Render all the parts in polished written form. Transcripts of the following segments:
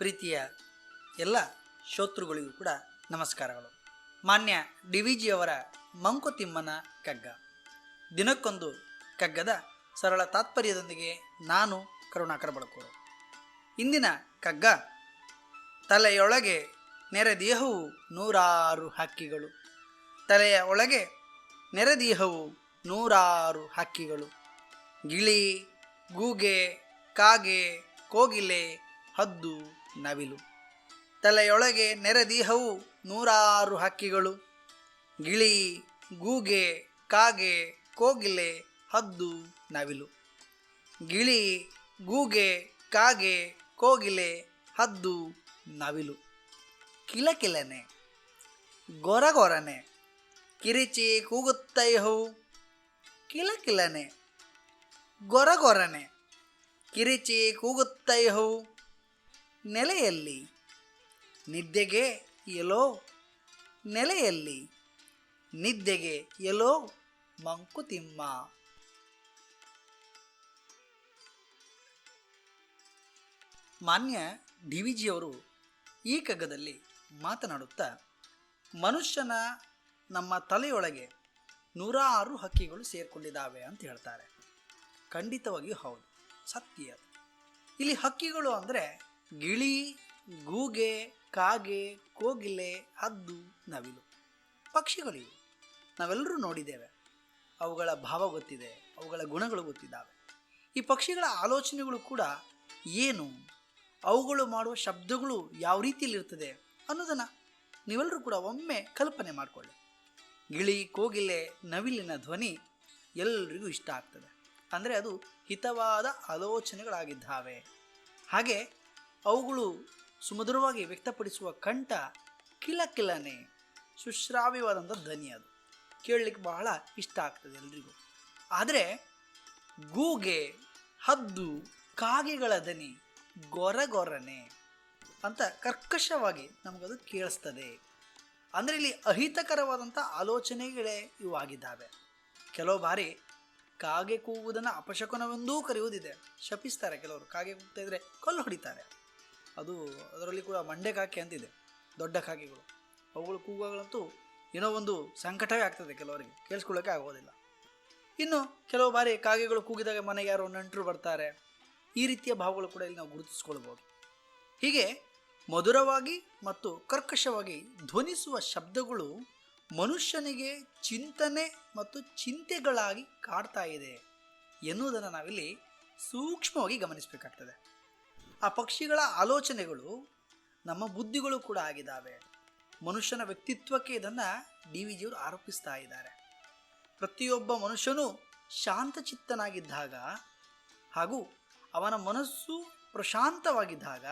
ಪ್ರೀತಿಯ ಎಲ್ಲ ಶ್ರೋತೃಗಳಿಗೂ ಕೂಡ ನಮಸ್ಕಾರಗಳು. ಮಾನ್ಯ ಡಿ ವಿ ಜಿಯವರ ಮಂಕುತಿಮ್ಮನ ಕಗ್ಗ, ದಿನಕ್ಕೊಂದು ಕಗ್ಗದ ಸರಳ ತಾತ್ಪರ್ಯದೊಂದಿಗೆ ನಾನು ಕರುಣಾಕರ ಬಳಕೂರು. ಇಂದಿನ ಕಗ್ಗ, ತಲೆಯೊಳಗೆ ನೆರೆದಿಹವು ನೂರಾರು ಹಕ್ಕಿಗಳು. ತಲೆಯ ಒಳಗೆ ನೆರೆದಿಹವು ನೂರಾರು ಹಕ್ಕಿಗಳು. ಗಿಳಿ, ಗೂಗೆ, ಕಾಗೆ, ಕೋಗಿಲೆ, ಹದ್ದು, ನವಿಲು. ತಲೆಯೊಳಗೆ ನೆರೆದಿಹವು ನೂರಾರು ಹಕ್ಕಿಗಳು. ಗಿಳಿ, ಗೂಗೆ, ಕಾಗೆ, ಕೋಗಿಲೆ, ಹದ್ದು, ನವಿಲು. ಗಿಳಿ, ಗೂಗೆ, ಕಾಗೆ, ಕೋಗಿಲೆ, ಹದ್ದು, ನವಿಲು. ಕಿಲಕಿಲನೆ, ಗೊರಗೊರನೆ, ಕಿರಿಚಿ ಕೂಗುತ್ತೈಹವು. ಕಿಲಕಿಲನೆ, ಗೊರಗೊರನೆ, ಕಿರಿಚಿ ಕೂಗುತ್ತೈಹವು. ನೆಲೆಯಲ್ಲಿ ನಿದ್ದೆಗೆ ಎಲ್ಲೋ, ನೆಲೆಯಲ್ಲಿ ನಿದ್ದೆಗೆ ಎಲ್ಲೋ ಮಂಕುತಿಮ್ಮ. ಮಾನ್ಯ ಡಿ ವಿ ಜಿಯವರು ಈ ಕಗ್ಗದಲ್ಲಿ ಮಾತನಾಡುತ್ತಾ, ಮನುಷ್ಯನ ನಮ್ಮ ತಲೆಯೊಳಗೆ ನೂರಾರು ಹಕ್ಕಿಗಳು ಸೇರಿಕೊಂಡಿದ್ದಾವೆ ಅಂತ ಹೇಳ್ತಾರೆ. ಖಂಡಿತವಾಗಿಯೂ ಹೌದು, ಸತ್ಯ. ಇಲ್ಲಿ ಹಕ್ಕಿಗಳು ಅಂದರೆ ಗಿಳಿ, ಗೂಗೆ, ಕಾಗೆ, ಕೋಗಿಲೆ, ಹದ್ದು, ನವಿಲು. ಪಕ್ಷಿಗಳಿವು, ನಾವೆಲ್ಲರೂ ನೋಡಿದ್ದೇವೆ. ಅವುಗಳ ಭಾವ ಗೊತ್ತಿದೆ, ಅವುಗಳ ಗುಣಗಳು ಗೊತ್ತಿದ್ದಾವೆ. ಈ ಪಕ್ಷಿಗಳ ಆಲೋಚನೆಗಳು ಕೂಡ ಏನು, ಅವುಗಳು ಮಾಡುವ ಶಬ್ದಗಳು ಯಾವ ರೀತಿಯಲ್ಲಿರ್ತದೆ ಅನ್ನೋದನ್ನು ನೀವೆಲ್ಲರೂ ಕೂಡ ಒಮ್ಮೆ ಕಲ್ಪನೆ ಮಾಡಿಕೊಳ್ಳಿ. ಗಿಳಿ, ಕೋಗಿಲೆ, ನವಿಲಿನ ಧ್ವನಿ ಎಲ್ಲರಿಗೂ ಇಷ್ಟ ಆಗ್ತದೆ. ಅಂದರೆ ಅದು ಹಿತವಾದ ಆಲೋಚನೆಗಳಾಗಿದ್ದಾವೆ. ಹಾಗೆ ಅವುಗಳು ಸುಮಧುರವಾಗಿ ವ್ಯಕ್ತಪಡಿಸುವ ಕಂಠ ಕಿಲಕಿಲನೆ, ಸುಶ್ರಾವ್ಯವಾದಂಥ ಧ್ವನಿ. ಅದು ಕೇಳಲಿಕ್ಕೆ ಬಹಳ ಇಷ್ಟ ಆಗ್ತದೆ ಎಲ್ರಿಗೂ. ಆದರೆ ಗೂಗೆ, ಹದ್ದು, ಕಾಗೆಗಳ ಧ್ವನಿ ಗೊರಗೊರನೆ ಅಂತ ಕರ್ಕಶವಾಗಿ ನಮಗದು ಕೇಳಿಸ್ತದೆ. ಅಂದರೆ ಇಲ್ಲಿ ಅಹಿತಕರವಾದಂಥ ಆಲೋಚನೆಗಳೇ ಇವಾಗಿದ್ದಾವೆ. ಕೆಲವು ಬಾರಿ ಕಾಗೆ ಕೂಗುವುದನ್ನು ಅಪಶಕುನವೆಂದೂ ಕರೆಯುವುದಿದೆ. ಶಪಿಸ್ತಾರೆ ಕೆಲವರು. ಕಾಗೆ ಕೂಗ್ತಾ ಇದ್ರೆ ಕಲ್ಲು ಹೊಡಿತಾರೆ. ಅದರಲ್ಲಿ ಕೂಡ ಮಂಡೆ ಕಾಕೆ ಅಂತಿದೆ, ದೊಡ್ಡ ಕಾಗೆಗಳು. ಅವುಗಳು ಕೂಗುಗಳಂತೂ ಏನೋ ಒಂದು ಸಂಕಟವೇ ಆಗ್ತದೆ ಕೆಲವರಿಗೆ, ಕೇಳಿಸ್ಕೊಳ್ಳೋಕೆ ಆಗೋದಿಲ್ಲ. ಇನ್ನು ಕೆಲವು ಬಾರಿ ಕಾಗೆಗಳು ಕೂಗಿದಾಗ ಮನೆಗೆ ಯಾರೋ ನೆಂಟರು ಬರ್ತಾರೆ. ಈ ರೀತಿಯ ಭಾವಗಳು ಕೂಡ ಇಲ್ಲಿ ನಾವು ಗುರುತಿಸ್ಕೊಳ್ಬೋದು. ಹೀಗೆ ಮಧುರವಾಗಿ ಮತ್ತು ಕರ್ಕಶವಾಗಿ ಧ್ವನಿಸುವ ಶಬ್ದಗಳು ಮನುಷ್ಯನಿಗೆ ಚಿಂತನೆ ಮತ್ತು ಚಿಂತೆಗಳಾಗಿ ಕಾಡ್ತಾ ಇದೆ ಎನ್ನುವುದನ್ನು ನಾವಿಲ್ಲಿ ಸೂಕ್ಷ್ಮವಾಗಿ ಗಮನಿಸಬೇಕಾಗ್ತದೆ. ಆ ಪಕ್ಷಿಗಳ ಆಲೋಚನೆಗಳು ನಮ್ಮ ಬುದ್ಧಿಗಳು ಕೂಡ ಆಗಿದ್ದಾವೆ. ಮನುಷ್ಯನ ವ್ಯಕ್ತಿತ್ವಕ್ಕೆ ಇದನ್ನು ಡಿ ವಿ ಜಿಯವರು ಆರೋಪಿಸ್ತಾ ಇದ್ದಾರೆ. ಪ್ರತಿಯೊಬ್ಬ ಮನುಷ್ಯನೂ ಶಾಂತಚಿತ್ತನಾಗಿದ್ದಾಗ ಹಾಗೂ ಅವನ ಮನಸ್ಸು ಪ್ರಶಾಂತವಾಗಿದ್ದಾಗ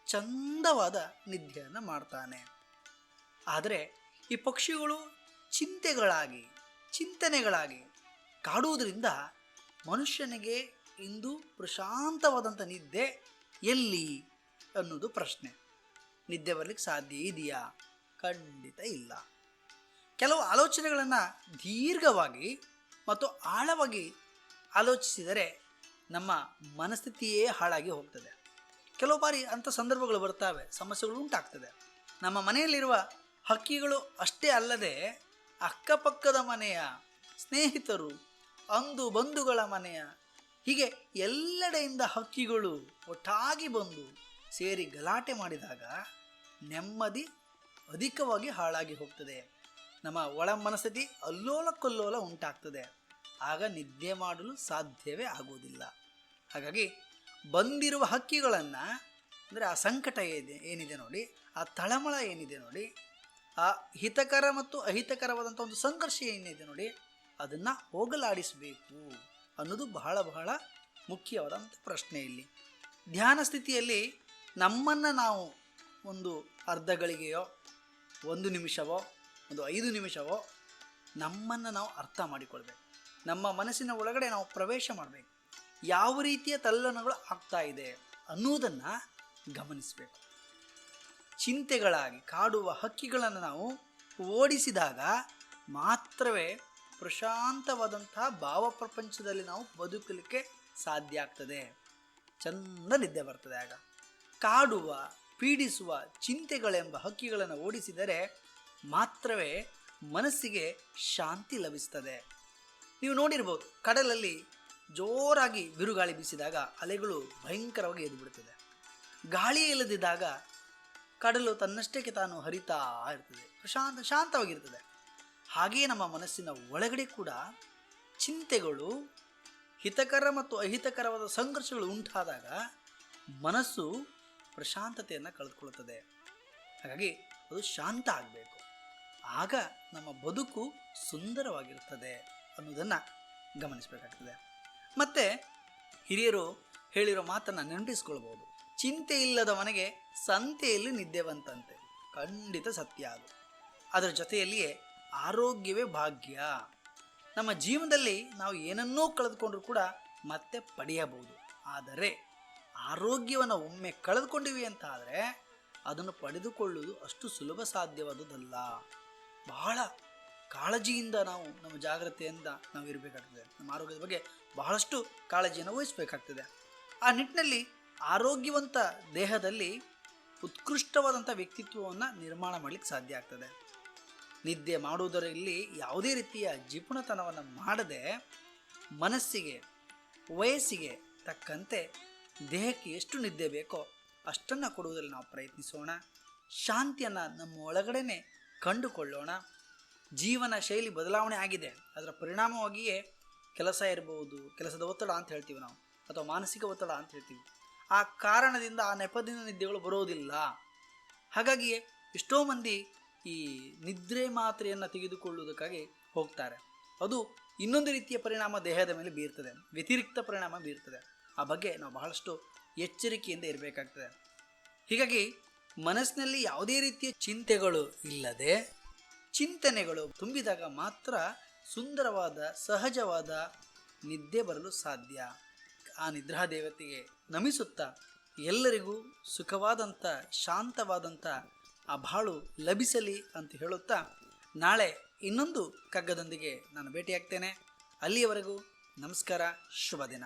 ಚಂದವಾದ ನಿದ್ದೆಯನ್ನು ಮಾಡ್ತಾನೆ. ಆದರೆ ಈ ಪಕ್ಷಿಗಳು ಚಿಂತೆಗಳಾಗಿ, ಚಿಂತನೆಗಳಾಗಿ ಕಾಡುವುದರಿಂದ ಮನುಷ್ಯನಿಗೆ ಇಂದು ಪ್ರಶಾಂತವಾದಂಥ ನಿದ್ದೆ ಎಲ್ಲಿ ಅನ್ನೋದು ಪ್ರಶ್ನೆ. ನಿದ್ದೆ ಬರಲಿಕ್ಕೆ ಸಾಧ್ಯ ಇದೆಯಾ? ಖಂಡಿತ ಇಲ್ಲ. ಕೆಲವು ಆಲೋಚನೆಗಳನ್ನು ದೀರ್ಘವಾಗಿ ಮತ್ತು ಆಳವಾಗಿ ಆಲೋಚಿಸಿದರೆ ನಮ್ಮ ಮನಸ್ಥಿತಿಯೇ ಹಾಳಾಗಿ ಹೋಗ್ತದೆ. ಕೆಲವು ಬಾರಿ ಅಂಥ ಸಂದರ್ಭಗಳು ಬರ್ತಾವೆ, ಸಮಸ್ಯೆಗಳು ಉಂಟಾಗ್ತದೆ. ನಮ್ಮ ಮನೆಯಲ್ಲಿರುವ ಹಕ್ಕಿಗಳು ಅಷ್ಟೇ ಅಲ್ಲದೆ ಅಕ್ಕಪಕ್ಕದ ಮನೆಯ ಸ್ನೇಹಿತರು, ಅಂದು ಬಂಧುಗಳ ಮನೆಯ, ಹೀಗೆ ಎಲ್ಲೆಡೆಯಿಂದ ಹಕ್ಕಿಗಳು ಒಟ್ಟಾಗಿ ಬಂದು ಸೇರಿ ಗಲಾಟೆ ಮಾಡಿದಾಗ ನೆಮ್ಮದಿ ಅಧಿಕವಾಗಿ ಹಾಳಾಗಿ ಹೋಗ್ತದೆ. ನಮ್ಮ ಒಳ ಮನಸ್ಥಿತಿ ಅಲ್ಲೋಲ ಕಲ್ಲೋಲ ಉಂಟಾಗ್ತದೆ. ಆಗ ನಿದ್ದೆ ಮಾಡಲು ಸಾಧ್ಯವೇ ಆಗುವುದಿಲ್ಲ. ಹಾಗಾಗಿ ಬಂದಿರುವ ಹಕ್ಕಿಗಳನ್ನು, ಅಂದರೆ ಆ ಸಂಕಟ ಏನಿದೆ ನೋಡಿ, ಆ ತಳಮಳ ಏನಿದೆ ನೋಡಿ, ಆ ಹಿತಕರ ಮತ್ತು ಅಹಿತಕರವಾದಂಥ ಒಂದು ಸಂಘರ್ಷ ಏನಿದೆ ನೋಡಿ, ಅದನ್ನು ಹೋಗಲಾಡಿಸಬೇಕು ಅನ್ನೋದು ಬಹಳ ಬಹಳ ಮುಖ್ಯವಾದಂಥ ಪ್ರಶ್ನೆ. ಇಲ್ಲಿ ಧ್ಯಾನ ಸ್ಥಿತಿಯಲ್ಲಿ ನಮ್ಮನ್ನು ನಾವು ಒಂದು ಅರ್ಧ ಗಳಿಗೆಯೋ, ಒಂದು ನಿಮಿಷವೋ, ಒಂದು 5 ನಿಮಿಷವೋ ನಮ್ಮನ್ನು ನಾವು ಅರ್ಥ ಮಾಡಿಕೊಳ್ಬೇಕು. ನಮ್ಮ ಮನಸ್ಸಿನ ಒಳಗಡೆ ನಾವು ಪ್ರವೇಶ ಮಾಡಬೇಕು. ಯಾವ ರೀತಿಯ ತಲ್ಲಣಗಳು ಆಗ್ತಾ ಇದೆ ಅನ್ನುವುದನ್ನು ಗಮನಿಸಬೇಕು. ಚಿಂತೆಗಳಾಗಿ ಕಾಡುವ ಹಕ್ಕಿಗಳನ್ನು ನಾವು ಓಡಿಸಿದಾಗ ಮಾತ್ರವೇ ಪ್ರಶಾಂತವಾದಂತಹ ಭಾವ ಪ್ರಪಂಚದಲ್ಲಿ ನಾವು ಬದುಕಲಿಕ್ಕೆ ಸಾಧ್ಯ ಆಗ್ತದೆ. ಚಂದ ನಿದ್ದೆ ಬರ್ತದೆ. ಆಗ ಕಾಡುವ ಪೀಡಿಸುವ ಚಿಂತೆಗಳೆಂಬ ಹಕ್ಕಿಗಳನ್ನು ಓಡಿಸಿದರೆ ಮಾತ್ರವೇ ಮನಸ್ಸಿಗೆ ಶಾಂತಿ ಲಭಿಸ್ತದೆ. ನೀವು ನೋಡಿರ್ಬೋದು, ಕಡಲಲ್ಲಿ ಜೋರಾಗಿ ಬಿರುಗಾಳಿ ಬೀಸಿದಾಗ ಅಲೆಗಳು ಭಯಂಕರವಾಗಿ ಎದ್ದು ಬಿಡುತ್ತದೆ. ಗಾಳಿ ಇಲ್ಲದಿದ್ದಾಗ ಕಡಲು ತನ್ನಷ್ಟಕ್ಕೆ ತಾನು ಹರಿತಾ ಇರ್ತದೆ, ಶಾಂತವಾಗಿರ್ತದೆ. ಹಾಗೆಯೇ ನಮ್ಮ ಮನಸ್ಸಿನ ಒಳಗಡೆ ಕೂಡ ಚಿಂತೆಗಳು, ಹಿತಕರ ಮತ್ತು ಅಹಿತಕರವಾದ ಸಂಘರ್ಷಗಳು ಉಂಟಾದಾಗ ಮನಸ್ಸು ಪ್ರಶಾಂತತೆಯನ್ನು ಕಳೆದುಕೊಳ್ಳುತ್ತದೆ. ಹಾಗಾಗಿ ಅದು ಶಾಂತ ಆಗಬೇಕು, ಆಗ ನಮ್ಮ ಬದುಕು ಸುಂದರವಾಗಿರುತ್ತದೆ ಅನ್ನೋದನ್ನು ಗಮನಿಸಬೇಕಾಗ್ತದೆ. ಮತ್ತು ಹಿರಿಯರು ಹೇಳಿರೋ ಮಾತನ್ನು ನೆನಪಿಸ್ಕೊಳ್ಬೋದು, ಚಿಂತೆ ಇಲ್ಲದವನಿಗೆ ಸಂತೆಯಲ್ಲಿ ನಿದ್ದೆ ಬಂತಂತೆ. ಖಂಡಿತ ಸತ್ಯ ಅದು. ಅದರ ಜೊತೆಯಲ್ಲಿಯೇ ಆರೋಗ್ಯವೇ ಭಾಗ್ಯ. ನಮ್ಮ ಜೀವನದಲ್ಲಿ ನಾವು ಏನನ್ನೂ ಕಳೆದುಕೊಂಡ್ರೂ ಕೂಡ ಮತ್ತೆ ಪಡೆಯಬಹುದು. ಆದರೆ ಆರೋಗ್ಯವನ್ನು ಒಮ್ಮೆ ಕಳೆದುಕೊಂಡಿವಿ ಅಂತ ಆದರೆ ಅದನ್ನು ಪಡೆದುಕೊಳ್ಳುವುದು ಅಷ್ಟು ಸುಲಭ ಸಾಧ್ಯವಾದುದಲ್ಲ. ಬಹಳ ಕಾಳಜಿಯಿಂದ ನಾವು ನಮ್ಮ ಜಾಗ್ರತೆಯಿಂದ ನಾವು ಇರಬೇಕಾಗ್ತದೆ. ನಮ್ಮ ಆರೋಗ್ಯದ ಬಗ್ಗೆ ಬಹಳಷ್ಟು ಕಾಳಜಿಯನ್ನು ವಹಿಸಬೇಕಾಗ್ತದೆ. ಆ ನಿಟ್ಟಿನಲ್ಲಿ ಆರೋಗ್ಯವಂತ ದೇಹದಲ್ಲಿ ಉತ್ಕೃಷ್ಟವಾದಂಥ ವ್ಯಕ್ತಿತ್ವವನ್ನು ನಿರ್ಮಾಣ ಮಾಡಲಿಕ್ಕೆ ಸಾಧ್ಯ ಆಗ್ತದೆ. ನಿದ್ದೆ ಮಾಡುವುದರಲ್ಲಿ ಯಾವುದೇ ರೀತಿಯ ಜಿಪುಣತನವನ್ನು ಮಾಡದೆ ಮನಸ್ಸಿಗೆ, ವಯಸ್ಸಿಗೆ ತಕ್ಕಂತೆ ದೇಹಕ್ಕೆ ಎಷ್ಟು ನಿದ್ದೆ ಬೇಕೋ ಅಷ್ಟನ್ನು ಕೊಡುವುದರಲ್ಲಿ ನಾವು ಪ್ರಯತ್ನಿಸೋಣ. ಶಾಂತಿಯನ್ನು ನಮ್ಮ ಒಳಗಡೆನೆ ಕಂಡುಕೊಳ್ಳೋಣ. ಜೀವನ ಶೈಲಿ ಬದಲಾವಣೆ ಆಗಿದೆ, ಅದರ ಪರಿಣಾಮವಾಗಿಯೇ ಕೆಲಸ ಇರಬಹುದು, ಕೆಲಸದ ಒತ್ತಡ ಅಂತ ಹೇಳ್ತೀವಿ ನಾವು, ಅಥವಾ ಮಾನಸಿಕ ಒತ್ತಡ ಅಂತ ಹೇಳ್ತೀವಿ. ಆ ಕಾರಣದಿಂದ ಆ ನೆಪದಿಂದ ನಿದ್ದೆಗಳು ಬರೋದಿಲ್ಲ. ಹಾಗಾಗಿಯೇ ಎಷ್ಟೋ ಮಂದಿ ಈ ನಿದ್ರೆ ಮಾತ್ರೆಯನ್ನು ತೆಗೆದುಕೊಳ್ಳುವುದಕ್ಕಾಗಿ ಹೋಗ್ತಾರೆ. ಅದು ಇನ್ನೊಂದು ರೀತಿಯ ಪರಿಣಾಮ ದೇಹದ ಮೇಲೆ ಬೀರ್ತದೆ, ವ್ಯತಿರಿಕ್ತ ಪರಿಣಾಮ ಬೀರ್ತದೆ. ಆ ಬಗ್ಗೆ ನಾವು ಬಹಳಷ್ಟು ಎಚ್ಚರಿಕೆಯಿಂದ ಇರಬೇಕಾಗ್ತದೆ. ಹೀಗಾಗಿ ಮನಸ್ಸಿನಲ್ಲಿ ಯಾವುದೇ ರೀತಿಯ ಚಿಂತೆಗಳು ಇಲ್ಲದೆ ಚಿಂತನೆಗಳು ತುಂಬಿದಾಗ ಮಾತ್ರ ಸುಂದರವಾದ ಸಹಜವಾದ ನಿದ್ದೆ ಬರಲು ಸಾಧ್ಯ. ಆ ನಿದ್ರಾ ದೇವತೆಗೆ ನಮಿಸುತ್ತಾ ಎಲ್ಲರಿಗೂ ಸುಖವಾದಂಥ ಶಾಂತವಾದಂಥ ಆ ಬಾಳು ಲಭಿಸಲಿ ಅಂತ ಹೇಳುತ್ತಾ ನಾಳೆ ಇನ್ನೊಂದು ಕಗ್ಗದೊಂದಿಗೆ ನಾನು ಭೇಟಿಯಾಗ್ತೇನೆ. ಅಲ್ಲಿಯವರೆಗೂ ನಮಸ್ಕಾರ, ಶುಭ ದಿನ.